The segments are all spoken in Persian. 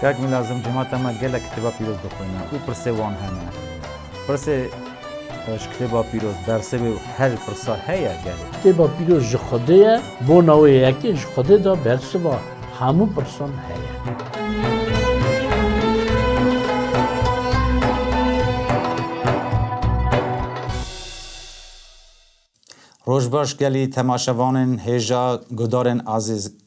یک می لازم جماعت ما گله کتابا پیروز بخونه او پرسه وان همه پرسه کتابا پیروز درسه به هر پرسا هیا گله کتابا پیروز جخوده بو نوی یکی جخوده دا برسه با همو پرسان هیا روش باش گلی تماشاوانن هجا گدارن عزیز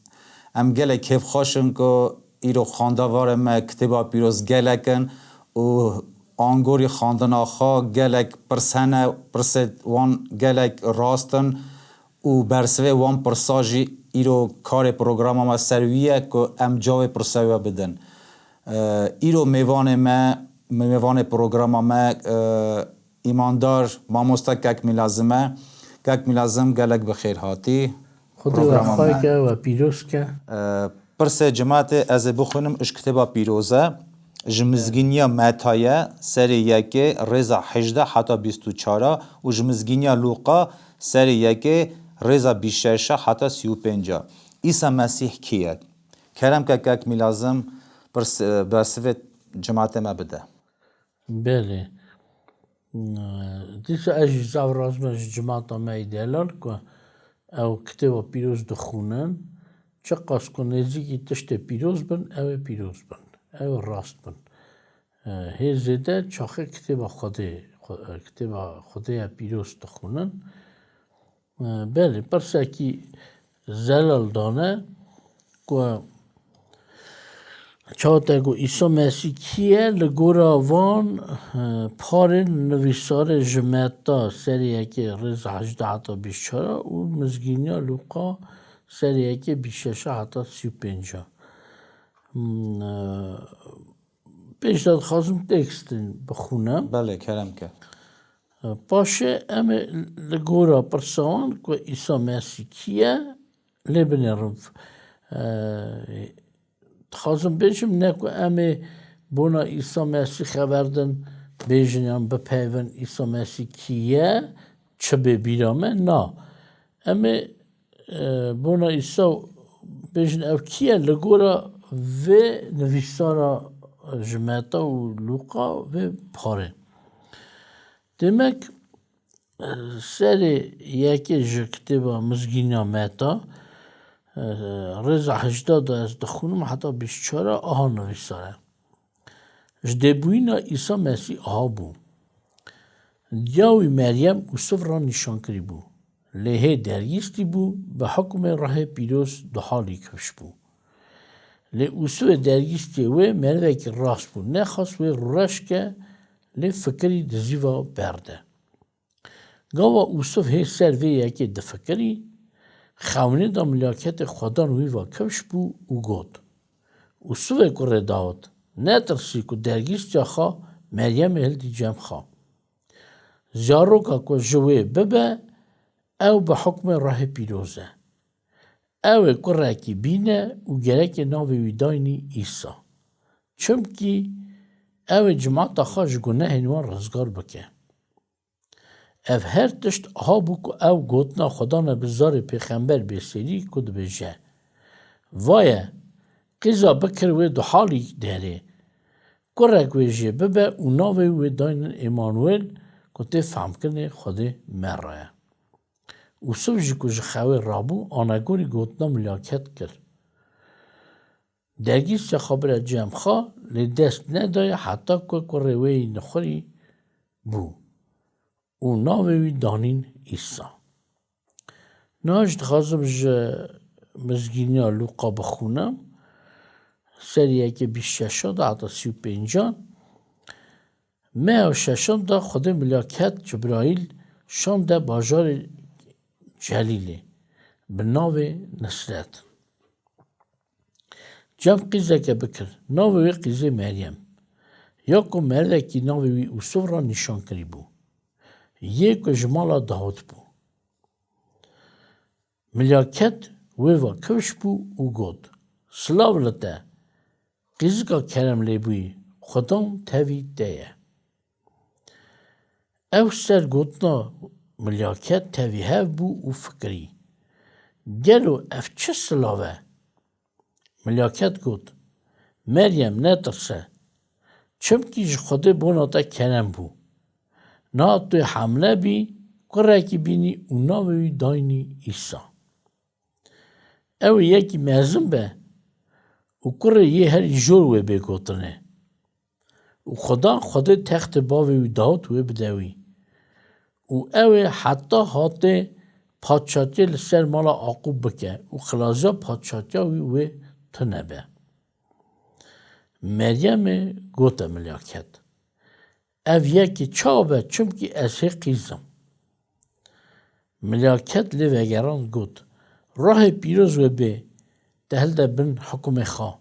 ام گله کیف خوشن که ایرو خاندوار ما کتابا پیروز گله کن و آنگوری خاندن آخا گلک پرسنه پرسد وان گلک راستن و برسوه وان پرساجی ایرو کار پروگرام ما سرویه که ام جاوه پرسوه بدن ایرو میوان پروگرام ما ایماندار ماموستا کک میلازم گلک بخیر هاتی خود وقای که و پیروز که پرسه جماعت از بخونم اش کتابا پیروزه جمزگینیا متایه سری یکی رضا 18 حتی 24 و جمزگینیا لوقا سری یکی رضا 26 حتی 35 عیسی مسیح کیه کرم که کک میلازم برسوه جماعت ما بده بله دیسه اجزا و رازمش جماعت ما ایدهلال که او کتاب پیروز دخونن چه قصد کنیزی که تشت پیروز بن او پیروز بن او راست بن هزده چاخه کتاب خوده پیروز دخونن بله پرسه که زلال دانه که چاته گو عیسی مسیح کیه لگورا وان پارن نویسار جمعتا سریه که رز 18 حتی 24 و مزگینیا لوقا سریه که 26 حتی 35 پیشتاد خواستم تکست بخونم بله کرم که باشه اما لگورا پرسان که عیسی مسیح کیه لبنرم خواستم بشم نکو اما بونا عیسی مسیح خبردن بیجنیم بپیون عیسی مسیح کیه چه ببیرامه نه اما بونا عیسی بیجن او کیه لگورا و نویسارا جمعتا و لوقا و پاره demek سری یکی جکتبا مزگینا متا رضا 80 از دخونم حتی 24 آها نویساره جدبوینا عیسی مسیح آها بو دیاوی مریم اوسف را نشان کری بو لیه درگیستی بو به حکم راه پیروز دو حالی کش بو لی اوسف درگیستی و مروک راست بو نخواست و روش که لی فکری دزیوا برده گاوا اوسف هی سر وی یکی دفکری خونه دا ملاکت خدا روی و کفش بو او گود اوسف کره داود نترسی که درگیست یا خوا مریم هلدی جمع خوا زیارو که جوه ببه او به حکم راه پیروزه او کره کی بینه و گره که ناوی ویداینی ایسا چمکی او جماعت خواهش گناه نوان رزگار بکه او هر تشت ها بو که او گوتنا خدا نبزار پیغمبر بسیری کد بجه وایه قیزا بکر و دو حالی داره کرک ویجه ببه و ناوی و داینن ایمانویل که فهم کنه خدا مره او سوژی که جخواه رابو آنگوری گوتنا ملاکت کرد درگیست خبر جمع خواه لی دست ندای حتی که روی نخوری بو او ناوی دانین ایسا ناجد خواستم مزگینیا لوقا بخونم سریه که 26 دا حتی 35 و 6 دا خود ملاکت جبرائیل شان دا باجار جلیله به ناو نصرت جمع قیزه که بکر ناوی قیزه مریم یا که مرده که ناوی اوسف را نشان کری بو یک جمالا داود بو ملاکت و کش بو او گود سلاو لطه قیزگا کرم لی بوی خودم تاوی دیه او سر گوتنا ملاکت تاوی هف بو او فکری گلو اف چه سلاوه ملاکت گود مریم نترسه چمکی خود بونا تا کنم بو نا توی حمله بی قره کی بینی اونا وی داینی ایسا او یکی مزم به و قره یه هر جور و بگوتنه و خدا تخت باوی و داد و بدوی و او حتی هاته پادشاهی لسر مالا عقوب بکه و خلاصا پادشاهی و تنبه مریم گوته ملاکت او یکی چابه چمکی از قیزم ملاکت لوگران گوت راه پیروز و به دهل ده بن حکم خواه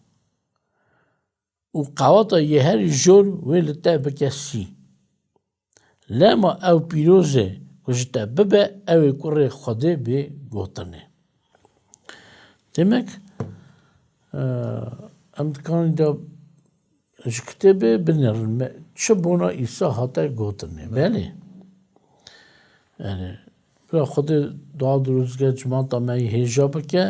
و قواتا یه هر جور ویلتا بکسی لما او پیروزه کجتا ببه او کره خوده به گوتنه demek ام دکانی دا کتابه بنرن چه بونا ایسا حتا گوتنه بله yani برای خود دعا درستگه جماعت آمه هیجا بکه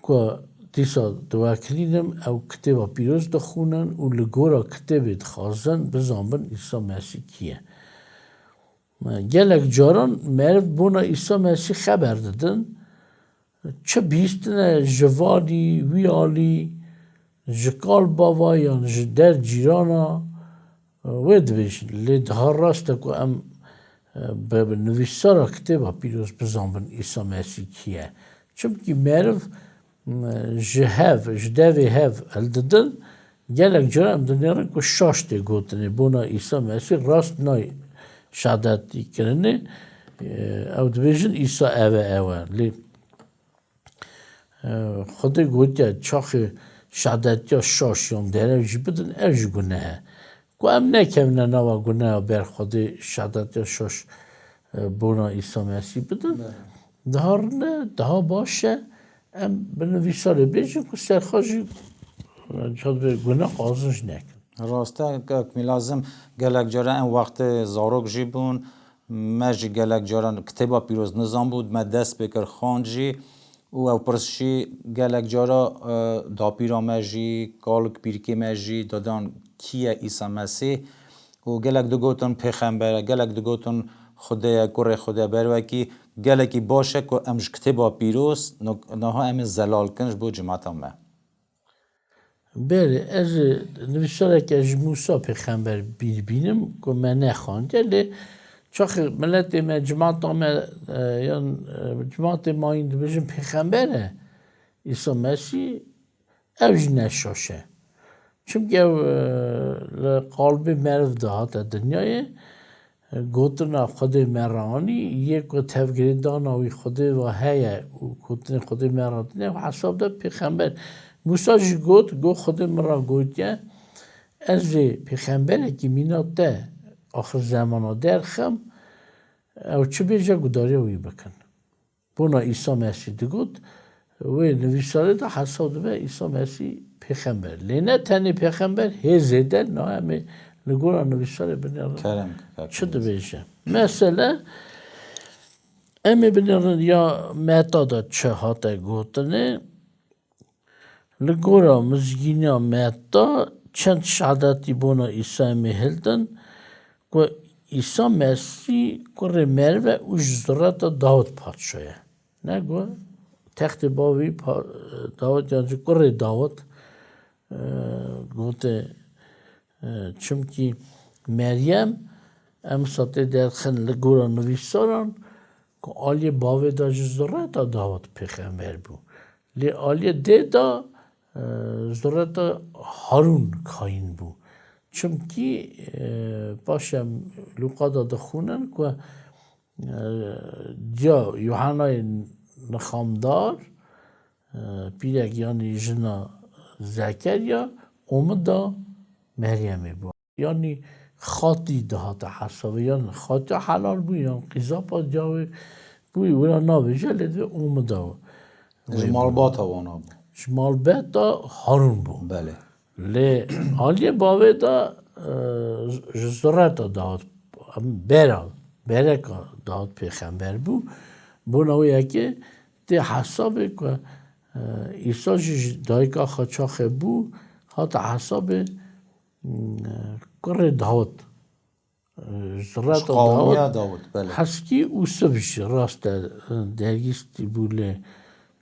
که دیسا دعا کلینم او کتابا پیروز دخونن و لگورا کتاب دخوازن بزنبن ایسا مسیح کیه گلک جاران مرد بونا ایسا مسیح خبر دادن چه بیستنه جوانی ویالی جکال بابا یا جدر جیرانا وید بیشن لید ها راسته که ام به نویسارا کتابا پیروز بزنبن ایسا مسیح کیه چونکی مرد جدوی هف الددن گلک جرام دنیارن که شاشته گوتنه بونا ایسا مسیح راست نای شهادتی کرنه او دبیجن ایسا اوه لی خود گوتیا چاخ شهادتی شاشیان داره جی بدن اوج گناه که ام نکمنه نوا گناه بر خود شهادتی شاش بونا ایسا مسیح بدن daha باشه ام بنویساره بیشن که سرخاشی جاد به گناه قازنش نکن راسته که لازم گلک جاره این وقت زاروک جی بون مجی گلک جاره کتابا پیروز نظام بود ما دست بکر خان جی و او پرسشی گلک جاره دا پیرا مجی کالک پیرکی مجی دادان کیه ایسا مسیح و گلک دو گوتن پیغمبره گلک دو گوتن خدای کره خدای بروکی گلکی باشه که امش کتابا پیروز نها ام زلال کنش بو جماعت همه بله از نویساره که از موسی پیغمبر بینم که من نخوانده لی چاخ ملت ما جماعت همه یا جماعت ما این بجن پیغمبره عیسی مسیح اوج نشاشه چونکه قلب مرد دهات دنیای گوتنا خود مرانی یک تفکر دانوی خود و هیا و گوتن خود مرانی و حساب ده پیغمبر موسی گوت خود مرا گوتیه از پیغمبره که میناده آخر زمان در خم او چه بیجا گداری وی بکن بنا عیسی مسیح گوت و نویساره ده حساب ده عیسی مسیح پیغمبر لینه تنی پیغمبر هزیده نه همه لگورا نویساره بنیارن چه ده بیشه مثلا امی بنیارن یا متا دا چه هاته گوتنه لگورا مزگینیا متا چند شهادتی بونا عیسی مهلدن که عیسی مسیح کره مروه و جزرات داود پادشایه نگو تخت باوی داود یعنی کره داود گوته چونکی مریم ام ساته در خن لگورا نویساران که آلی باوی دا جزرات داود پیغمبر بو لی آلی ده دا زرات هارون کاین بو چونکی باشم لوقا دا دخونن که جا یوحنای نخامدار پیرک یعنی جنا زکریا اومدا مریمه بو یعنی خاطی دهات حسابه یعنی خاطی حلال بو یعنی قیزاپا جاوی بوی ولا نابجه لیده اومدا جمال باتا وانا بو شمال بیت دا هارون بو بله لی آلیه باوی دا جزرات داد برک داد پیغمبر بو بو نویه که دی حسابه که ایسا جی دایکا خچاخه بو هات حساب کره داود زرات قومیه داود داود بله حسکی او سبش راست درگیستی بوله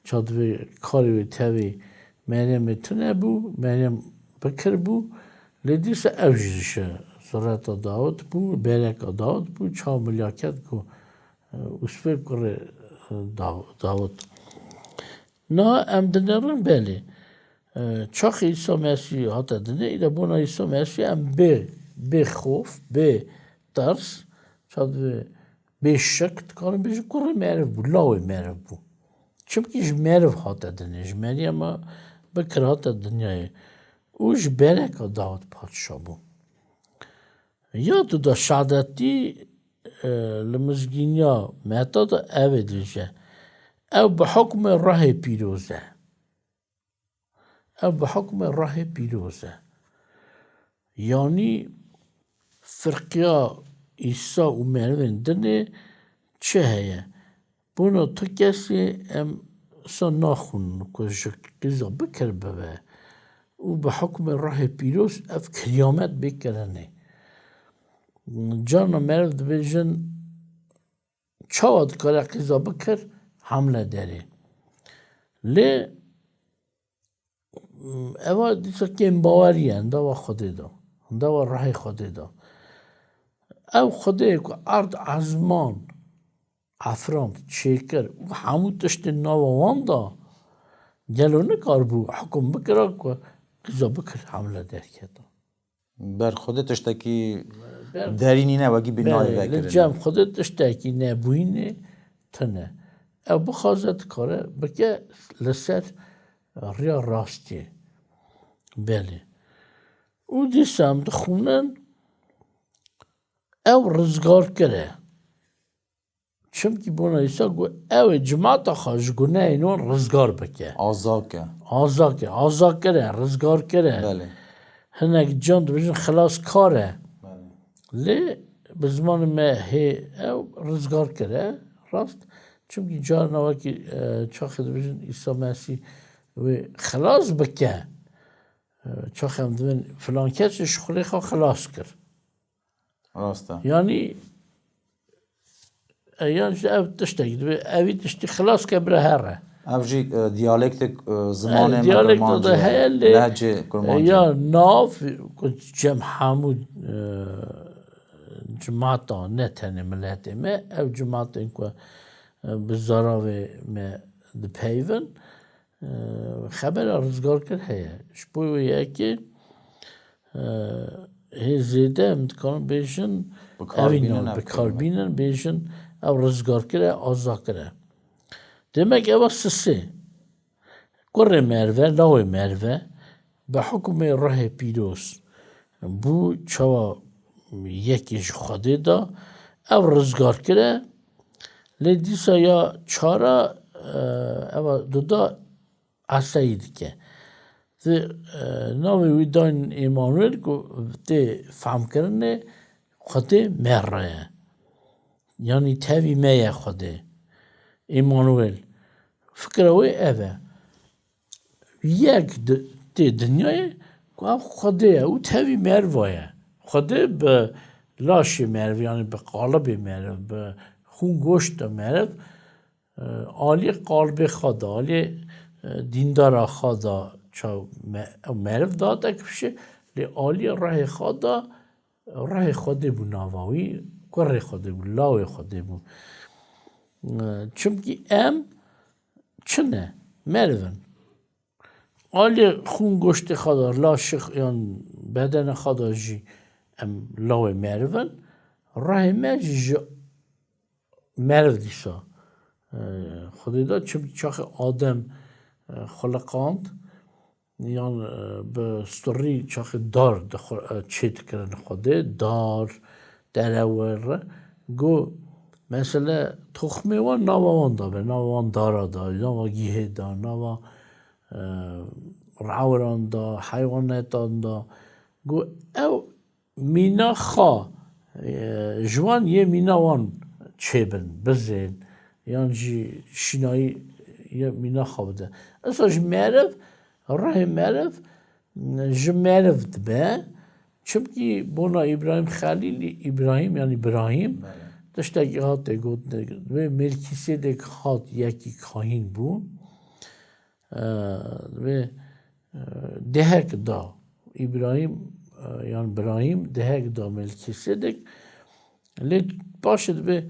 چادوی کاری و تاوی مریم تنه بو مریم بکر بو لدیس اوجیشه زرات داود بو برک داود بو 4 ملیاکت کو اسفه کره داود نه ام دنرن بله چاخ عیسی مسیح هات دنه ایده بونا عیسی مسیح ام به خوف به ترس شاید به شک تکانه بیش کره معرف بو لاوی معرف بو چونکه اش معرف هات دنه اش مریم بکر هات دنیای اوش برک داود پادشاه بو یا تو دا شهادتی لمزگینیا مهتا دا اوه دیجه او بحکم راه پیروزه او بحکم راه پیروزه یعنی فرقیا عیسی و مریم دنه چه هیه بونا تو کسی ام سا ناخون که جکیزا بکر ببه و بحکم راه پیروز اف کریامت بکرنه جانا مریم دبیجن چاواد کار قیزا بکر حمله داره لی اوا دیسا کم باوری هنده و خوده دا هنده و راه خوده دا او خوده که ارد ازمان افرام چیکر و همو تشت ناوان دا گلونه کار بو حکم بکره که قیزا بکر حمله در کده بر خودت تشتکی درینی نه وگی بنای وکرنه لجم خودت تشتکی نبوینه تنه او بخوازت کاره بگه لسر ریا راستیه بله او دیسم دخونن او رزگار کره چمکی بونا ایسا گو او جماعت خواهش گونه اینون رزگار بکه آزاکه آزا کره رزگار کره بله هنک جان دو بجن خلاص کاره بله لی بزمان ما هی او رزگار کره راست چونکی جار نواکی چاخه دو بجن ایسا مسیح و خلاص بکه چاخه هم دوین فلان کسی شخوری خواه خلاص کرد راسته یعنی او تشتکی دوی اوی تشتی خلاص که بره هره اوجی دیالکت زمان دیالکت ده هیه لهجه کرمانجی یا ناف جم حمود جماعتا نه تنه ملته ما او جماعتا اینکو بزاراوی ما ده پیون خبر رزگار کرد هیه شبوی یکی هی زیده امتکان بیشن بکاربینن بیشن او رزگار کرده آزا کرده demek eva sisi kore merve lawe merve به حکم راه پیروز بو چوا یکیش خوده دا او رزگار کرده لی دیسا یا چارا او دودا اسایید که ناوی وی داین ایمانویل که ده فهم کرنه خوده مره یعنی تاوی میه خوده ایمانویل فکروی اوه یک دنیای که خوده او تاوی مروایه خوده به لاش مرو یعنی به قالب مرو به خون گوشت مرو عالی قالب خدا عالی دیندار خدا چا مرو داده که بشه لی عالی راه خدا راه خوده بو ناواوی کره خوده بو لاوی خوده بو چونکی ام چنه مرون عالی خون گوشت خدا لاش یعنی بدن خدا جی ام لاوی مرون راه مجی مرو دیسا خدا داد چونکی چاخ آدم خلقاند یعنی به ستوری چاخ دار چیت کردن خدا دار در اول گو مثلا تخمه و نوان دا به نوان دارا دا نوا گیه دا نوا رعوران دا حیواناتان دا گو او مینا خوا جوان یه مینا وان چه بن بزین یعنی جی شنایی مینا خواده اصلا جمعرف راه معرف جمعرف دبه چمکی بونا ابراهیم خلیل ابراهیم یعنی ابراهیم داشته هات گفت و ملکیسیدک هات یکی کاهین بون و دهک دا ابراهیم yani İbrahim dehek da Melkisedek le başed be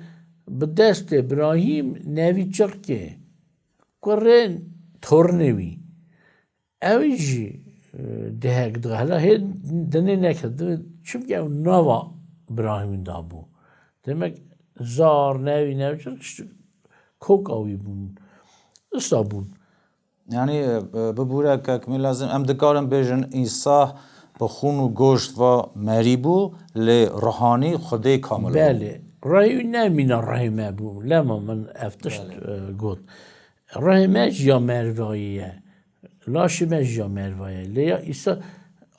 dest İbrahim nevi çarke kuren tornevi evji dehek da hala he dene neked çünkü ev nava İbrahim'in da bu demek zar nevi çarke kokavi bun sabun yani ببوره که کمی لازم ام دکارم بیشن ایسا به خون و گوشت و مری بو لی روحانی خودی کامل بو بله رای نمینا رای مبو لما من افتشت گفت رای مج یا مرواییه لاش مج یا مرواییه لیا ایسا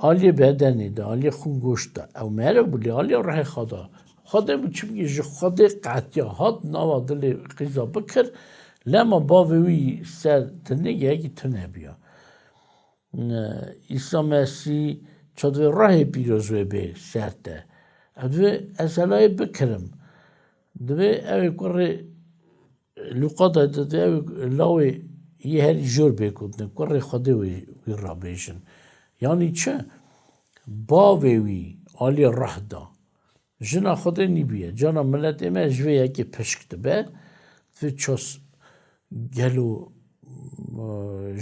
آلی بدنی ده آلی خون گوشت ده او مرو بولی آلی رای خدا بو چون که خدا قطعه هات نوا دلی قیزا بکر لما باوی سر تنگه یکی تنه بیا ایسا مسیح چادوی راه پیروزوی به سرده دوی ازالای بکرم دوی اوی کره لوقا دوی اوی لاوی یه هری جور بکردن کره خوده وی را بیشن یعنی چه باوی آلی راه دا جنا خوده نیبیه جانا ملت ایمه جوی یکی پشکت به دوی چاس گلو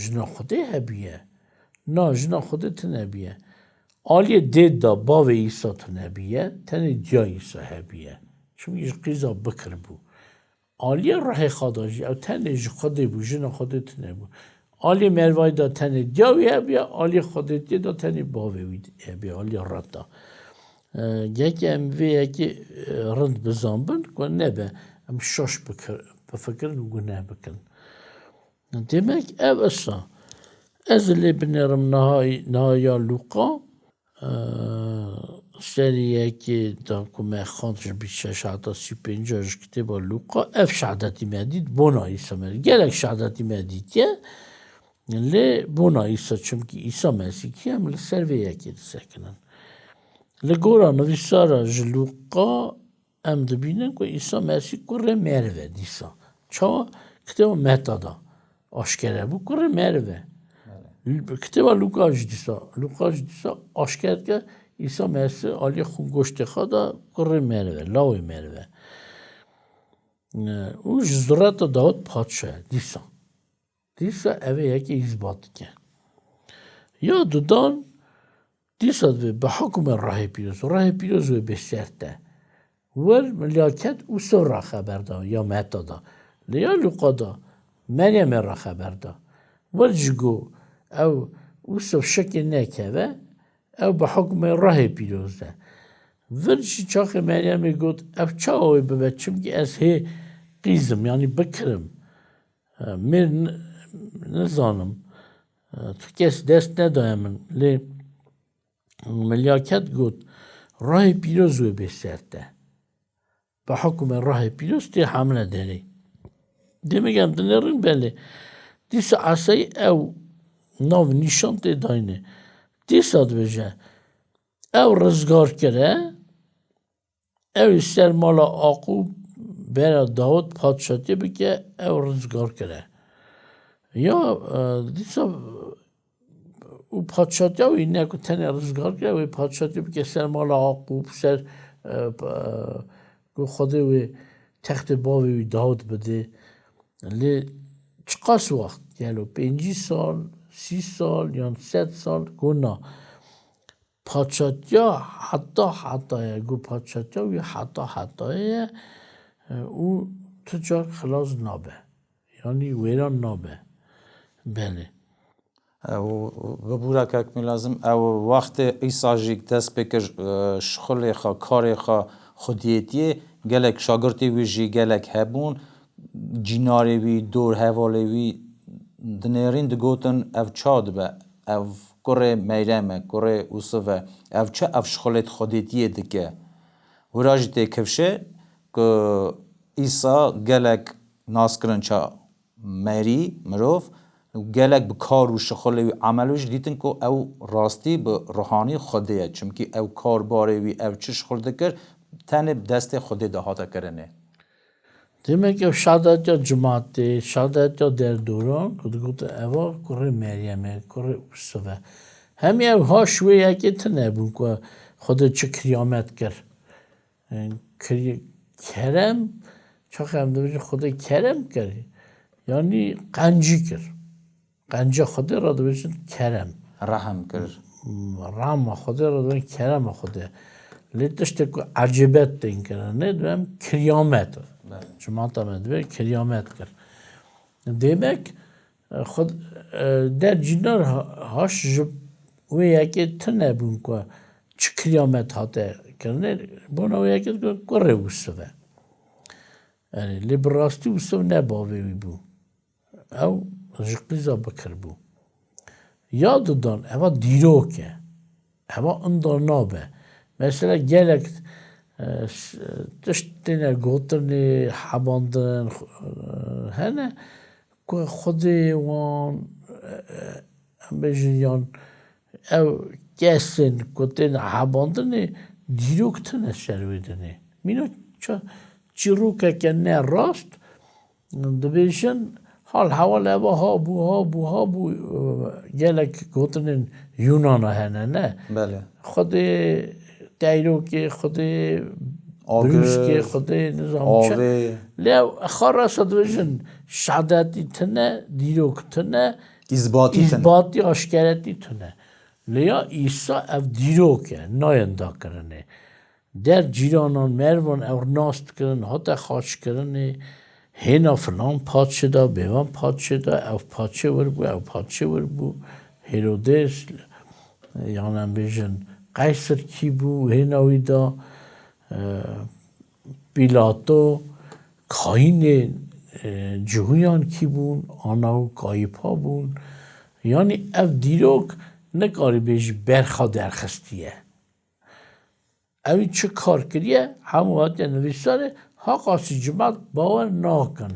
جنا خوده هبیه نه جنا خوده تنبیه آلی دید دا باو ایسا تنبیه تنی دیا ایسا هبیه چون ایش قیزا بکر بو آلی راه خداجی او تنی جو خوده بو جنا خوده تنبو آلی مروای دا تنی دیاوی هبیه آلی خوده دید دا تنی باوی هبیه آلی رد دا یکی اموی یکی رند بزنبن که نبه ام شاش بفکرن و گناه بکن demek ev esa ez li binerim nahaya Luqa seriyeki da kume xantj bi şeşata süpencaş kitaba Luqa ev şahadeti medid bona İsa mer gerek şahadeti medid ya li bona İsa çünkü İsa Mesih ki hem li serviyeki sekinen li gora nivîsara ji Luqa em dibînin ku İsa Mesih kure merve dîsa çawa kitaba Meta'da aşkere bu kure merve. Kitaba Luka jidisa aşker ke İsa Mesih Ali xun goşte xada kure merve, lavi merve. O jizrata Davut padşah disa. Disa eve yeki izbat ke. Ya dudan disa ve bahkume rahi piroz ve beserte. Ver melaket usura haberda ya metada. Ya Lukada Meryem را خبر دا ورجگو او وصف شکل نکوه او به حکم راه پیروزه ورجی چاق مریم گفت او چاوی ببچم که از هی قیزم یعنی بکرم من نزانم تو کس دست ندایمن لی ملیاکت گفت راه پیروزو بسرده به حکم راه پیروز تی حمله داری Demegem dinerin belli. Disa asayı ev nav nişan te dayne. Disa dveje. Ev rızgar kere. Ev ister mala Akub bera Davut padşahı bike ev rızgar kere. Ya disa o padşahı yine ku tane rızgar kere ve padşahı bike ser mala Akub ser ku xode ve text bavi Davut bede. لی چقاس وقت یلو 5 سال 30 سال یا 7 سال گنا پادشاهیا حتی گو پادشاهیا و حتی او تجار خلاص نابه یعنی ویران نابه بله او ببوره که کمی لازم او وقت ایسا جیک دست بکر شخلی خوا کاری خوا خودیتیه گلک شاگرتی ویجی گلک هبون جیناری وی دور حوالی وی دنیرین دگوتن اف چاد به اف کره میرمه کره اوسوه اف چه اف شخلت خودیتیه دکه وراجته کفشه که ایسا گلک ناس کرن چا مری مروف گلک به کار و شغل و عملوش دیدن که او راستی به روحانی خوده چونکه او کار باره و او چه شغل دکر تنه دست خوده دهاتا کرنه Demek ki şadat cemaati, şadat der duran, kudu eva kore Meryem'e, kore Usve. Hem ev haşve yeki ne bu ko xoda çı kıyamet kır. Kerem çok hem de xoda kerem kır. Yani kancı kır. Kancı xoda radı bizim kerem. رحم کر Rama xoda radı kerem xoda. Litişte ku acibet den kır. Ne diyeyim? Kıyamet. Cemaata medve kıyamet kır. Demek خود در جنار هاش و یکی تنه بون که چه کریامت هاته کرنه بونه و یکی کره وستوه یعنی لیبراستی وستوه نباوی بو او جقیزا بکر بو یاد دان اوا دیروکه اوا اندار نابه mesela gelek تشتینه گوترنی حباندن هنه که خودی وان بیشیان او کسین کتن حباندنی دیروکتنه شرویدنی مینو چیروکه که نه راست دبیشن حال حوال ها بو گلک گوتنین یونان هنه نه بله خودی دیروکی خودی بروشکی خودی نظام چه لو خراس دوشن شهادتی تنه دیروک تنه اثباتی آشکارتی تنه لیا عیسی اف دیروکه ناینده کرنه در جیرانان مروان او ناست کرن حتی خاش کرنه هینا فلان پادشه دا بیوان پادشه دا او پادشه ور بو هیرودس یعنی بیشن قیصر کی بو هیناوی دا پیلاتو کاین جهویان کی بون آناو کایپا بون یعنی اف دیروک نکاری بیش برخا درخستیه اوی چه کار کریه همو هاتی نویساره ها قاسی جماعت باور ناکن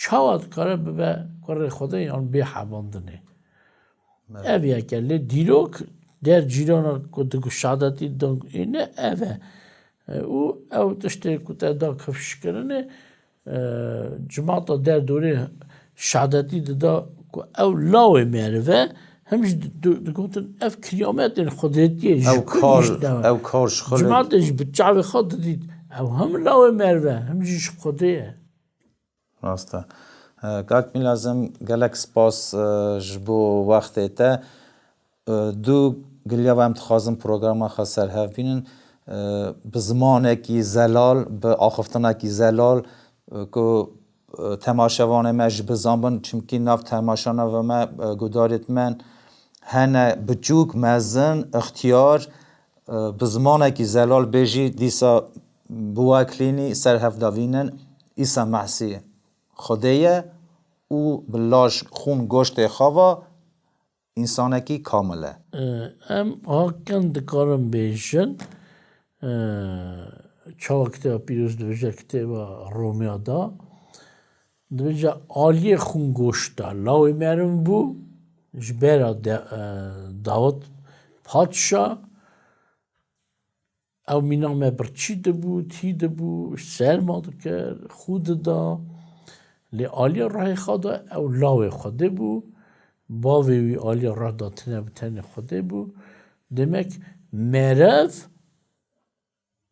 چاوات کاره به کار خدا یان بی حباندنه اوی اکلی دیروک در جیرانا کدو شادتی دنگ اینه اوه او تشته کتا دا کفش کرنه جماعتا در دوره شهادتی دا او لاوه مروه همش دگوتن اف کریامت خودتیه او کارش خلد جماعتش بچعب خود دید او هم لاوه مروه همش خوده راسته کاک می لازم گلک سپاس جبو وقت تا دو گلیا و امتخازم پروگرام خسر هف بینن به زمانه کی زلال به آخفتانه کی زلال که تماشاوان مج بزامن چمکی ناف تماشانه و ما گدارت من هنه بچوک مزن اختیار به زمانه کی زلال بجی دیسا بوا کلینی سر هف داوینن ایسا محسی خدایه او بلاش خون گوشت خوا انسانه کی کامله ام hakken dikarim bêjin çawa kitêba pîroz dibêje kitêba Romya da dibêje aliyê xûn goşta lawê merin bû ji bera Davut Padşa ew mîna me birçî dibû tî dibû serma dikir xû dida lê aliyê rahê xwe da ew lawê xwedê bû bavê wî aliyê rah da tune bi tenê xwedê bû demek merev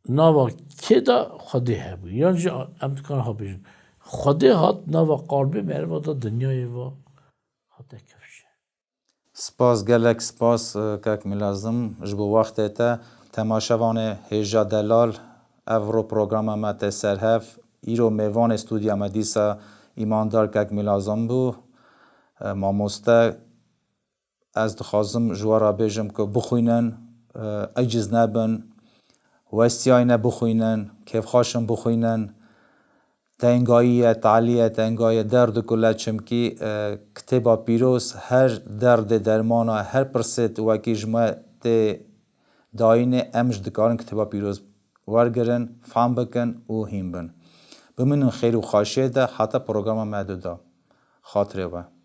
nava kê da xwedê hebû yan jî em dikarin habêjin xwedê hat nava qalbê mereva da dinyayê ve hate kevşe سپاس گلک سپاس کاک ملازم جبو وقت تا تماشاوان هیجا دلال افرو پروگرام ما تسر هف ایرو میوان استودیا مدیسا ایماندار کاک ملازم بو ماموسته از دخوازم جوارا بیجم که بخوینن اجز نبن وستیای نبخوینن کیف خاشم بخوینن تنگایی تعلیه تنگایی درد کلا چمکی کتابا پیروز هر درد درمانا هر پرسید وکی جمعت داین امج دکارن کتابا پیروز ورگرن فهم بکن و هیم بن بمنن خیر و خاشه ده حتی پروگرام معدودا خاطره و